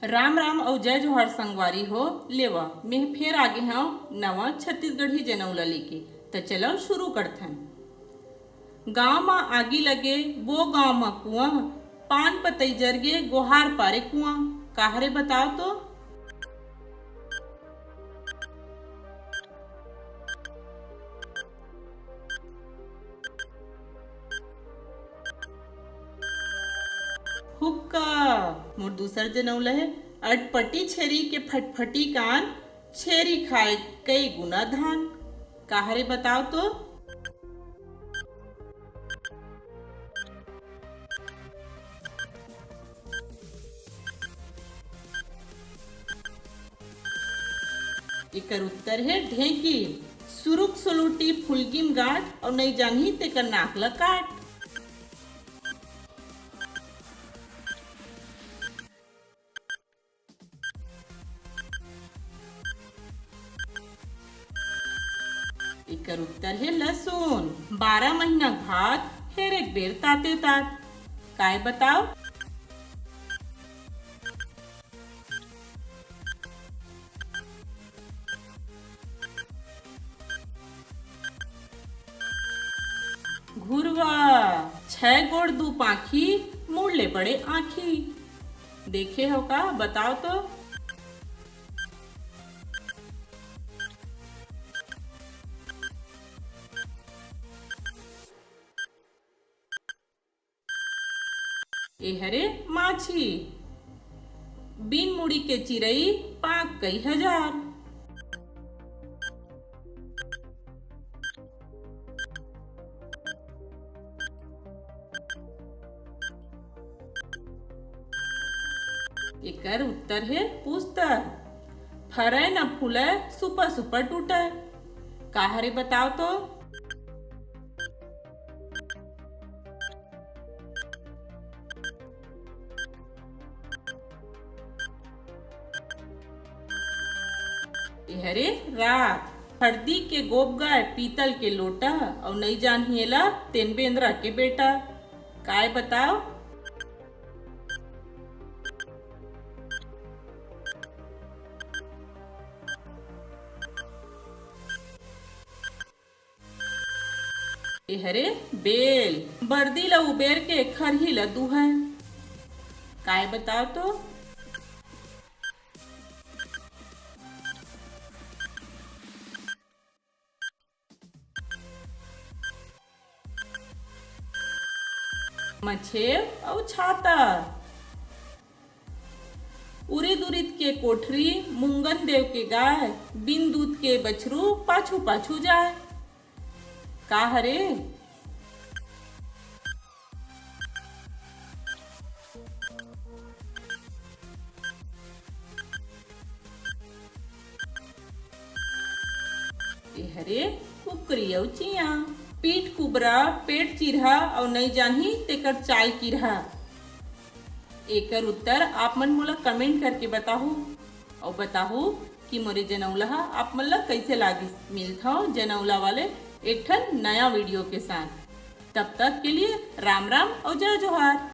राम राम और जय जोहर संगवारी हो। लेवा मैं फिर आगे हूँ नवा छत्तीसगढ़ी जनौला लेके। तो चलो शुरू करते हैं। गांव में आगी लगे वो गांव में कुआं, पान पतई जरगे गोहार पारे कुआं। काहरे बताओ तो। हुक्का मोर दूसर जनौला है। अटपटी छेरी के फटफटी कान, छेरी खाए कई गुना धान। काहरे बताओ तो। एकर उत्तर है ढेंकी। सुरुक सुलूटी फुलगिम गांठ और नहीं जानही तेकर नाक ल काट। एकर उत्तर है लहसुन। 12 महीना भात फिर एक बेर ताते तात। काय बताओ। घुरवा। 6 गोड़ 2 पाखी, मुड़ ले बड़े आँखी। देखे हो का, बताओ तो। ए हरे माछी। बिन मुड़ी के चिरई पाक कई हजार। एकर उत्तर है पुस्तक। फरे न फूले सुपर सुपर टूटे। काहरे बताओ तो। हरे रात। हरदी के गोप गाय पीतल के लोटा और नहीं जान हिला तेन बेंद्रा के बेटा। काय बताओ। हरे बेल। बर्दी ला उबेर के खरही ला दुहा। काय बताओ तो। मछेव और छाता। उरिद उरिद के कोठरी, मुंगन देव के गाय, बिन दूध के बछरू पाछू पाछू जाए। का हरे। हरे कुकरी और चिया। पीठ कुबरा पेट चिरहा और नहीं जानही तेकर चाल किरहा। एकर उत्तर आप मन मोला कमेंट करके बताहू और बताहू कि मोरे जनौला आप मन ला कैसे लागिस। मिलता हूँ जनौला वाले एक ठन नया वीडियो के साथ। तब तक के लिए राम राम और जय जोहार।